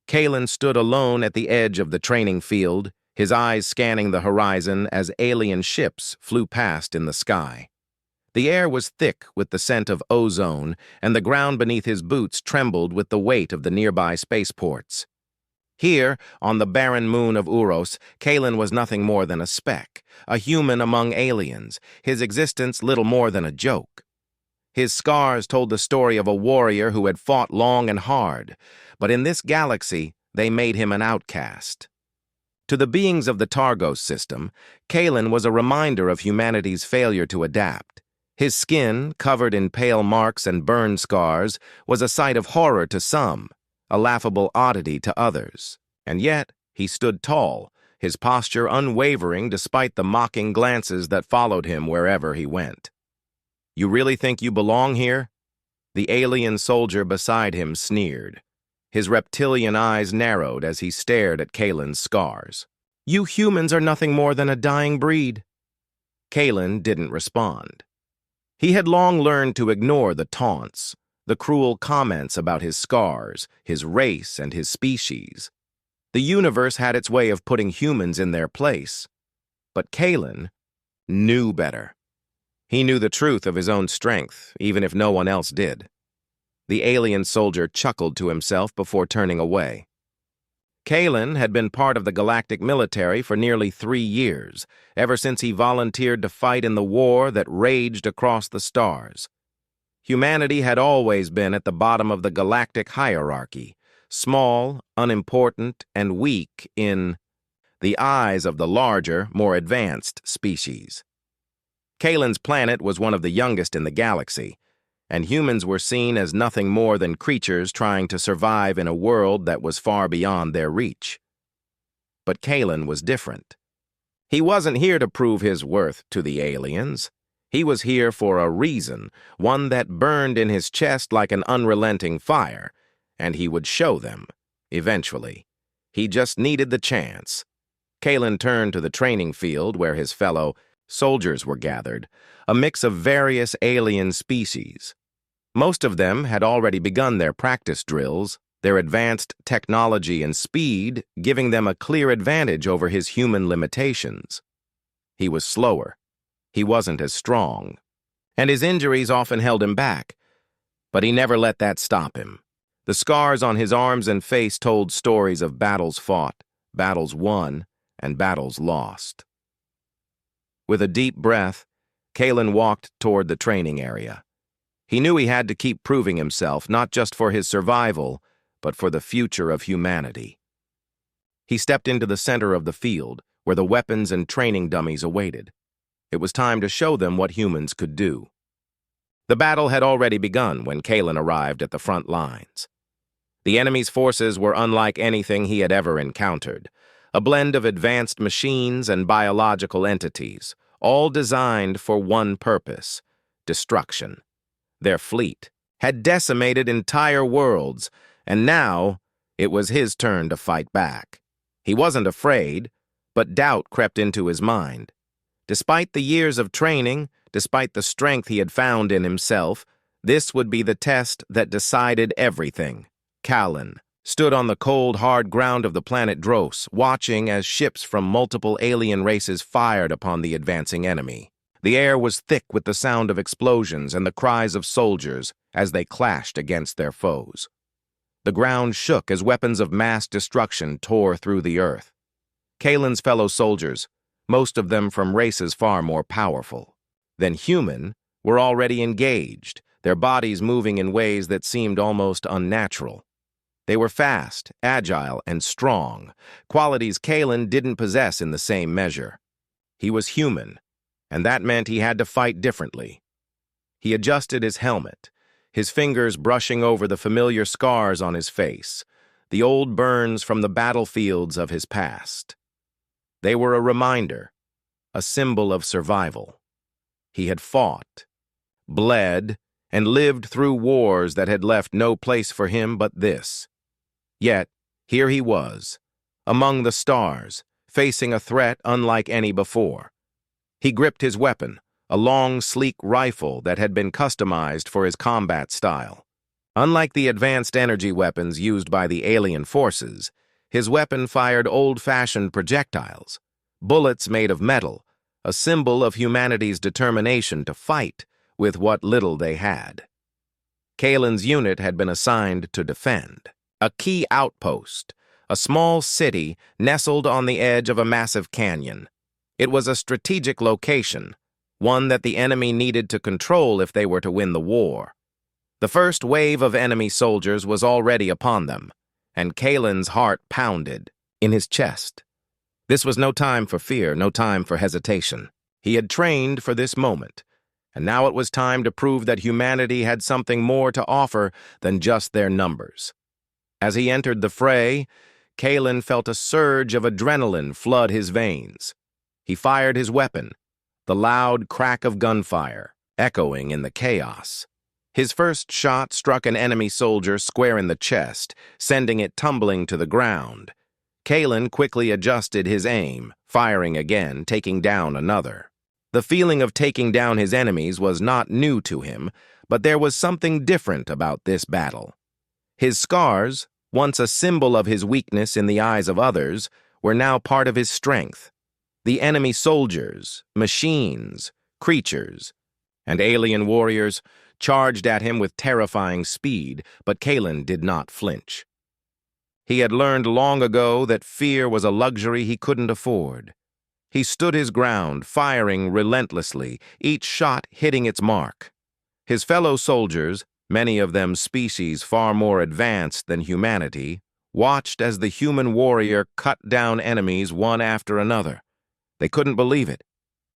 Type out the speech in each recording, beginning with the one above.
Kalen stood alone at the edge of the training field, his eyes scanning the horizon as alien ships flew past in the sky. The air was thick with the scent of ozone, and the ground beneath his boots trembled with the weight of the nearby spaceports. Here, on the barren moon of Uros, Kalen was nothing more than a speck, a human among aliens, his existence little more than a joke. His scars told the story of a warrior who had fought long and hard, but in this galaxy, they made him an outcast. To the beings of the Targos system, Kalen was a reminder of humanity's failure to adapt. His skin, covered in pale marks and burn scars, was a sight of horror to some, a laughable oddity to others. And yet, he stood tall, his posture unwavering despite the mocking glances that followed him wherever he went. "You really think you belong here?" The alien soldier beside him sneered. His reptilian eyes narrowed as he stared at Kalen's scars. "You humans are nothing more than a dying breed." Kalen didn't respond. He had long learned to ignore the taunts, the cruel comments about his scars, his race, and his species. The universe had its way of putting humans in their place. But Kalen knew better. He knew the truth of his own strength, even if no one else did. The alien soldier chuckled to himself before turning away. Kalen had been part of the galactic military for nearly 3 years, ever since he volunteered to fight in the war that raged across the stars. Humanity had always been at the bottom of the galactic hierarchy, small, unimportant, and weak in the eyes of the larger, more advanced species. Kalen's planet was one of the youngest in the galaxy, and humans were seen as nothing more than creatures trying to survive in a world that was far beyond their reach. But Kalen was different. He wasn't here to prove his worth to the aliens. He was here for a reason, one that burned in his chest like an unrelenting fire, and he would show them, eventually. He just needed the chance. Kalen turned to the training field where his fellow soldiers were gathered, a mix of various alien species. Most of them had already begun their practice drills, their advanced technology and speed giving them a clear advantage over his human limitations. He was slower. He wasn't as strong. And his injuries often held him back. But he never let that stop him. The scars on his arms and face told stories of battles fought, battles won, and battles lost. With a deep breath, Kalen walked toward the training area. He knew he had to keep proving himself, not just for his survival, but for the future of humanity. He stepped into the center of the field, where the weapons and training dummies awaited. It was time to show them what humans could do. The battle had already begun when Kalen arrived at the front lines. The enemy's forces were unlike anything he had ever encountered, a blend of advanced machines and biological entities, all designed for one purpose: destruction. Their fleet had decimated entire worlds, and now it was his turn to fight back. He wasn't afraid, but doubt crept into his mind. Despite the years of training, despite the strength he had found in himself, this would be the test that decided everything. Kalen stood on the cold, hard ground of the planet Dros, watching as ships from multiple alien races fired upon the advancing enemy. The air was thick with the sound of explosions and the cries of soldiers as they clashed against their foes. The ground shook as weapons of mass destruction tore through the earth. Kalen's fellow soldiers, most of them from races far more powerful than human, were already engaged, their bodies moving in ways that seemed almost unnatural. They were fast, agile, and strong, qualities Kalen didn't possess in the same measure. He was human, and that meant he had to fight differently. He adjusted his helmet, his fingers brushing over the familiar scars on his face, the old burns from the battlefields of his past. They were a reminder, a symbol of survival. He had fought, bled, and lived through wars that had left no place for him but this. Yet, here he was, among the stars, facing a threat unlike any before. He gripped his weapon, a long, sleek rifle that had been customized for his combat style. Unlike the advanced energy weapons used by the alien forces, his weapon fired old-fashioned projectiles, bullets made of metal, a symbol of humanity's determination to fight with what little they had. Kalen's unit had been assigned to defend a key outpost, a small city nestled on the edge of a massive canyon. It was a strategic location, one that the enemy needed to control if they were to win the war. The first wave of enemy soldiers was already upon them, and Kalen's heart pounded in his chest. This was no time for fear, no time for hesitation. He had trained for this moment, and now it was time to prove that humanity had something more to offer than just their numbers. As he entered the fray, Kalen felt a surge of adrenaline flood his veins. He fired his weapon, the loud crack of gunfire echoing in the chaos. His first shot struck an enemy soldier square in the chest, sending it tumbling to the ground. Kalen quickly adjusted his aim, firing again, taking down another. The feeling of taking down his enemies was not new to him, but there was something different about this battle. His scars, once a symbol of his weakness in the eyes of others, were now part of his strength. The enemy soldiers, machines, creatures, and alien warriors charged at him with terrifying speed, but Kalen did not flinch. He had learned long ago that fear was a luxury he couldn't afford. He stood his ground, firing relentlessly, each shot hitting its mark. His fellow soldiers, many of them species far more advanced than humanity, watched as the human warrior cut down enemies one after another. They couldn't believe it.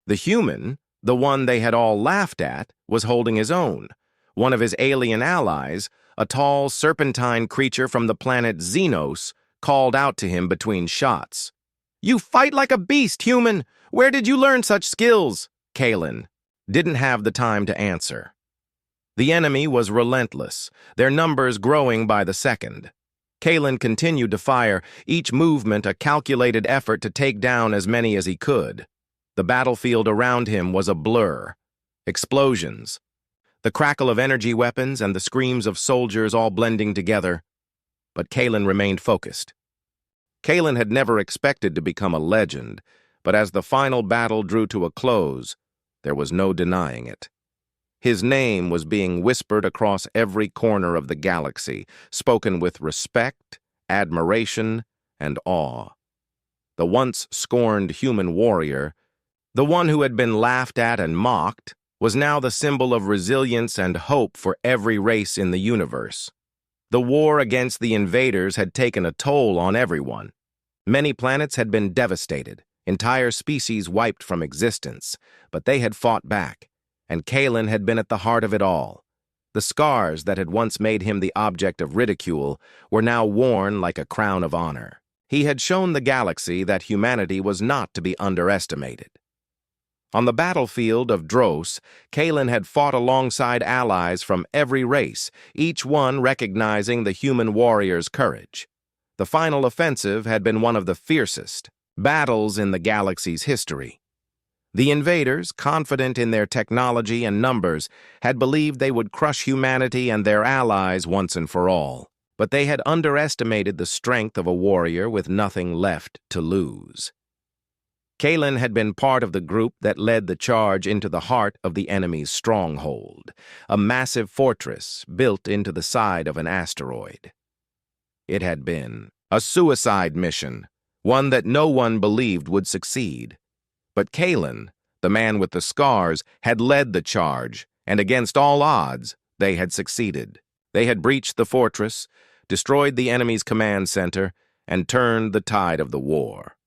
The human, the one they had all laughed at, was holding his own. One of his alien allies, a tall, serpentine creature from the planet Xenos, called out to him between shots. "You fight like a beast, human! Where did you learn such skills?" Kalen didn't have the time to answer. The enemy was relentless, their numbers growing by the second. Kalen continued to fire, each movement a calculated effort to take down as many as he could. The battlefield around him was a blur. Explosions, the crackle of energy weapons and the screams of soldiers all blending together. But Kalen remained focused. Kalen had never expected to become a legend, but as the final battle drew to a close, there was no denying it. His name was being whispered across every corner of the galaxy, spoken with respect, admiration, and awe. The once scorned human warrior, the one who had been laughed at and mocked, was now the symbol of resilience and hope for every race in the universe. The war against the invaders had taken a toll on everyone. Many planets had been devastated, entire species wiped from existence, but they had fought back, and Kalen had been at the heart of it all. The scars that had once made him the object of ridicule were now worn like a crown of honor. He had shown the galaxy that humanity was not to be underestimated. On the battlefield of Dros, Kalen had fought alongside allies from every race, each one recognizing the human warrior's courage. The final offensive had been one of the fiercest battles in the galaxy's history. The invaders, confident in their technology and numbers, had believed they would crush humanity and their allies once and for all. But they had underestimated the strength of a warrior with nothing left to lose. Kalen had been part of the group that led the charge into the heart of the enemy's stronghold, a massive fortress built into the side of an asteroid. It had been a suicide mission, one that no one believed would succeed. But Kalen, the man with the scars, had led the charge, and against all odds, they had succeeded. They had breached the fortress, destroyed the enemy's command center, and turned the tide of the war.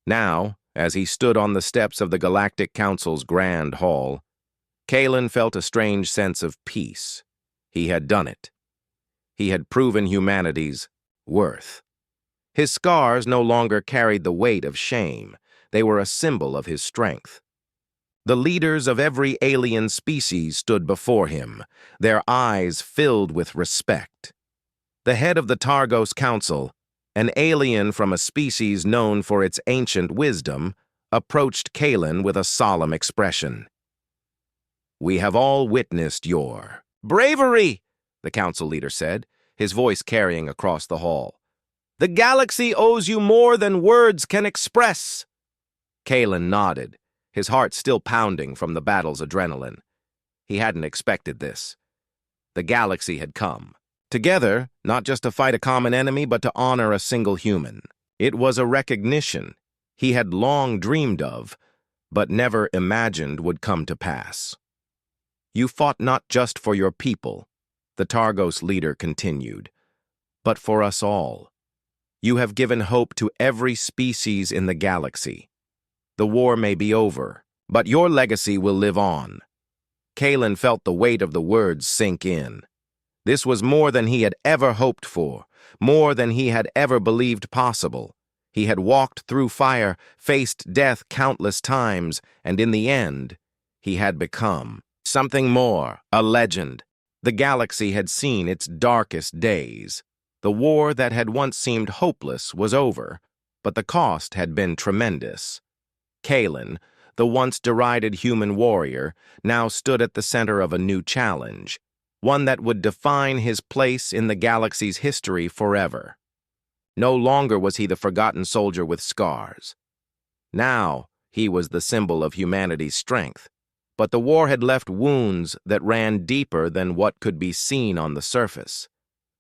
Now, as he stood on the steps of the Galactic Council's Grand Hall, Kalen felt a strange sense of peace. He had done it. He had proven humanity's worth. His scars no longer carried the weight of shame. They were a symbol of his strength. The leaders of every alien species stood before him, their eyes filled with respect. The head of the Targos Council, an alien from a species known for its ancient wisdom, approached Kalen with a solemn expression. "We have all witnessed your bravery," the council leader said, his voice carrying across the hall. "The galaxy owes you more than words can express." Kalen nodded, his heart still pounding from the battle's adrenaline. He hadn't expected this. The galaxy had come. Together, not just to fight a common enemy, but to honor a single human. It was a recognition he had long dreamed of, but never imagined would come to pass. "You fought not just for your people," the Targos leader continued, "but for us all. You have given hope to every species in the galaxy. The war may be over, but your legacy will live on." Kalen felt the weight of the words sink in. This was more than he had ever hoped for, more than he had ever believed possible. He had walked through fire, faced death countless times, and in the end, he had become something more, a legend. The galaxy had seen its darkest days. The war that had once seemed hopeless was over, but the cost had been tremendous. Kalen, the once derided human warrior, now stood at the center of a new challenge, one that would define his place in the galaxy's history forever. No longer was he the forgotten soldier with scars. Now he was the symbol of humanity's strength. But the war had left wounds that ran deeper than what could be seen on the surface.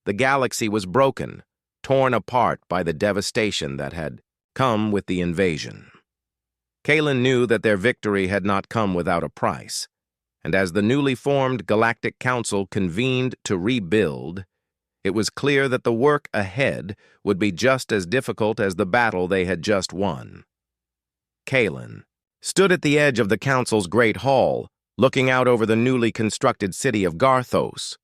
The galaxy was broken, torn apart by the devastation that had come with the invasion. Kalen knew that their victory had not come without a price, and as the newly formed Galactic Council convened to rebuild, it was clear that the work ahead would be just as difficult as the battle they had just won. Kalen stood at the edge of the Council's great hall, looking out over the newly constructed city of Garthos.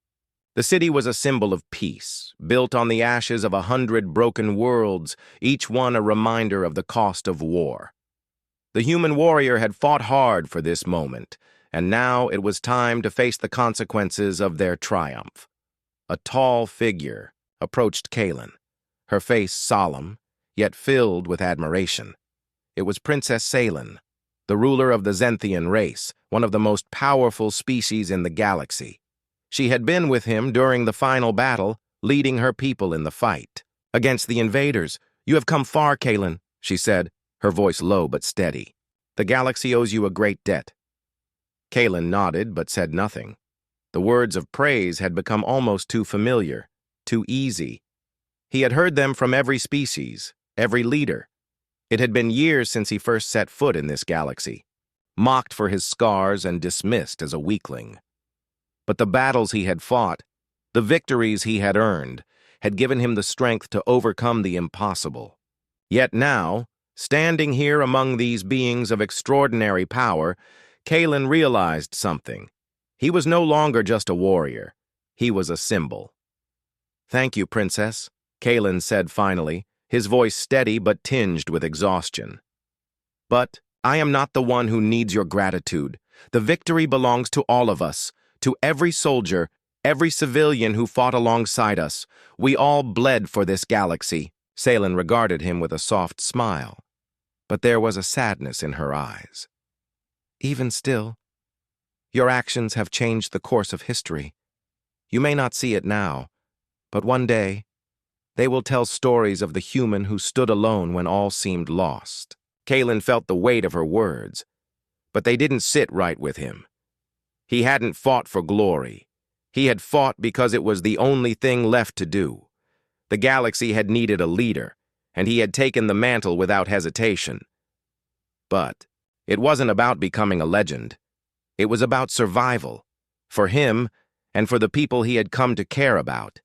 The city was a symbol of peace, built on the ashes of 100 broken worlds, each one a reminder of the cost of war. The human warrior had fought hard for this moment, and now it was time to face the consequences of their triumph. A tall figure approached Kalen, her face solemn, yet filled with admiration. It was Princess Salen, the ruler of the Zenthian race, one of the most powerful species in the galaxy. She had been with him during the final battle, leading her people in the fight. "Against the invaders, you have come far, Kalen," she said, her voice low but steady. "The galaxy owes you a great debt." Kalen nodded but said nothing. The words of praise had become almost too familiar, too easy. He had heard them from every species, every leader. It had been years since he first set foot in this galaxy, mocked for his scars and dismissed as a weakling. But the battles he had fought, the victories he had earned, had given him the strength to overcome the impossible. Yet now, standing here among these beings of extraordinary power, Kalen realized something. He was no longer just a warrior. He was a symbol. "Thank you, Princess," Kalen said finally, his voice steady but tinged with exhaustion. "But I am not the one who needs your gratitude. The victory belongs to all of us, to every soldier, every civilian who fought alongside us. We all bled for this galaxy." Salen regarded him with a soft smile, but there was a sadness in her eyes. "Even still, your actions have changed the course of history. You may not see it now, but one day, they will tell stories of the human who stood alone when all seemed lost." Kalen felt the weight of her words, but they didn't sit right with him. He hadn't fought for glory. He had fought because it was the only thing left to do. The galaxy had needed a leader, and he had taken the mantle without hesitation. But it wasn't about becoming a legend. It was about survival, for him and for the people he had come to care about.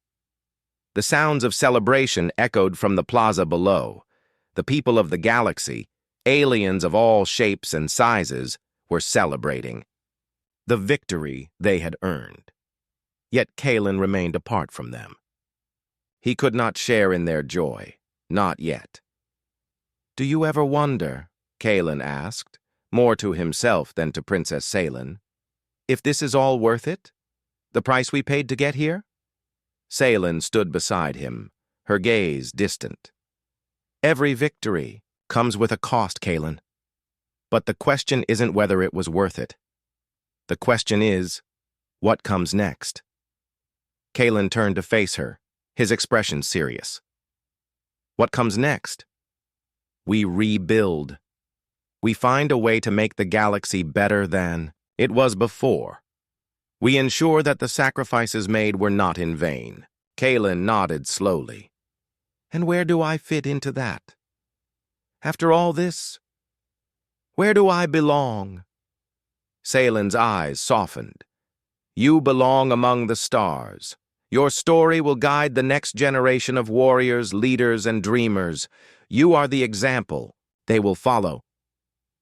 The sounds of celebration echoed from the plaza below. The people of the galaxy, aliens of all shapes and sizes, were celebrating the victory they had earned. Yet Kalen remained apart from them. He could not share in their joy, not yet. "Do you ever wonder," Kalen asked, more to himself than to Princess Salen, "if this is all worth it? The price we paid to get here?" Salen stood beside him, her gaze distant. "Every victory comes with a cost, Kalen. But the question isn't whether it was worth it. The question is, what comes next?" Kalen turned to face her, his expression serious. What comes next? We rebuild. We find a way to make the galaxy better than it was before. We ensure that the sacrifices made were not in vain. Kalen nodded slowly. And where do I fit into that? After all this, where do I belong? Salen's eyes softened. You belong among the stars. Your story will guide the next generation of warriors, leaders, and dreamers. You are the example they will follow.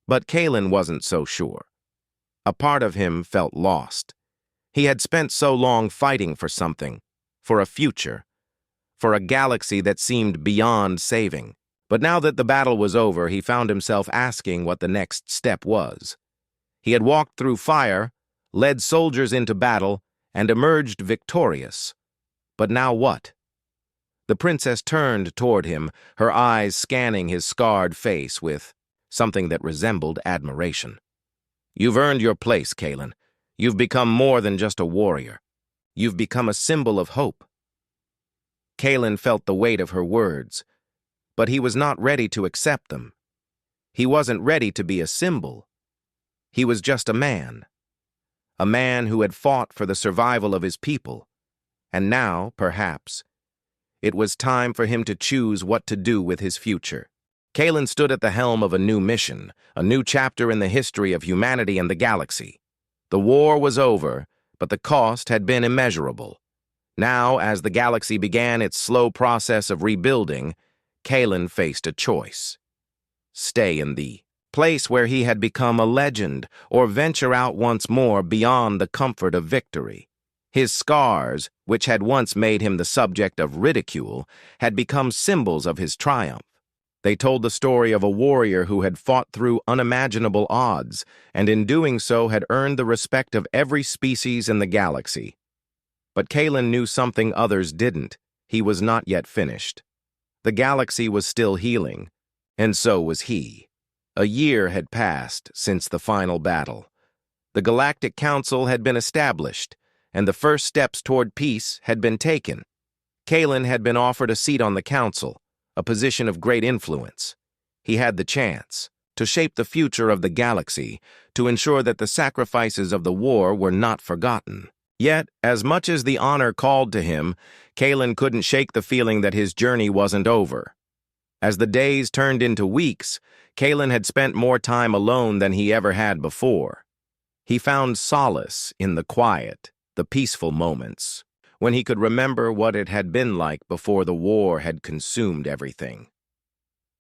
But Kalen wasn't so sure. A part of him felt lost. He had spent so long fighting for something, for a future, for a galaxy that seemed beyond saving. But now that the battle was over, he found himself asking what the next step was. He had walked through fire, led soldiers into battle, and emerged victorious. But now what? The princess turned toward him, her eyes scanning his scarred face with something that resembled admiration. You've earned your place, Kalen. You've become more than just a warrior. You've become a symbol of hope. Kalen felt the weight of her words, but he was not ready to accept them. He wasn't ready to be a symbol. He was just a man who had fought for the survival of his people, and now, perhaps, it was time for him to choose what to do with his future. Kalen stood at the helm of a new mission, a new chapter in the history of humanity and the galaxy. The war was over, but the cost had been immeasurable. Now, as the galaxy began its slow process of rebuilding, Kalen faced a choice. Stay in the place where he had become a legend, or venture out once more beyond the comfort of victory. His scars, which had once made him the subject of ridicule, had become symbols of his triumph. They told the story of a warrior who had fought through unimaginable odds, and in doing so had earned the respect of every species in the galaxy. But Kalen knew something others didn't. He was not yet finished. The galaxy was still healing, and so was he. A year had passed since the final battle. The Galactic Council had been established, and the first steps toward peace had been taken. Kalen had been offered a seat on the council, a position of great influence. He had the chance to shape the future of the galaxy, to ensure that the sacrifices of the war were not forgotten. Yet, as much as the honor called to him, Kalen couldn't shake the feeling that his journey wasn't over. As the days turned into weeks, Kalen had spent more time alone than he ever had before. He found solace in the quiet, the peaceful moments, when he could remember what it had been like before the war had consumed everything.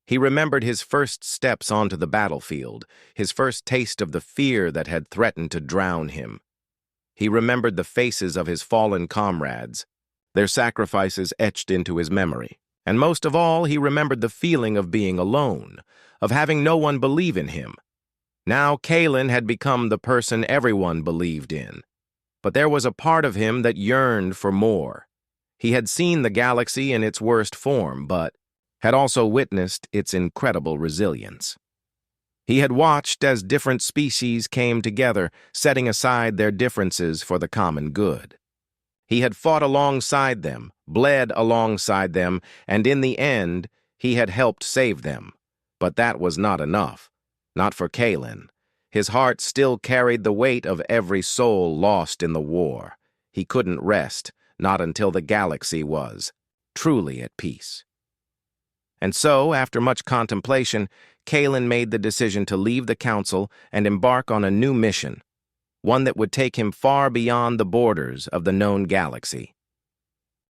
He remembered his first steps onto the battlefield, his first taste of the fear that had threatened to drown him. He remembered the faces of his fallen comrades, their sacrifices etched into his memory. And most of all, he remembered the feeling of being alone, of having no one believe in him. Now Kalen had become the person everyone believed in. But there was a part of him that yearned for more. He had seen the galaxy in its worst form, but had also witnessed its incredible resilience. He had watched as different species came together, setting aside their differences for the common good. He had fought alongside them, bled alongside them, and in the end, he had helped save them. But that was not enough. Not for Kalen. His heart still carried the weight of every soul lost in the war. He couldn't rest, not until the galaxy was truly at peace. And so, after much contemplation, Kalen made the decision to leave the council and embark on a new mission, one that would take him far beyond the borders of the known galaxy.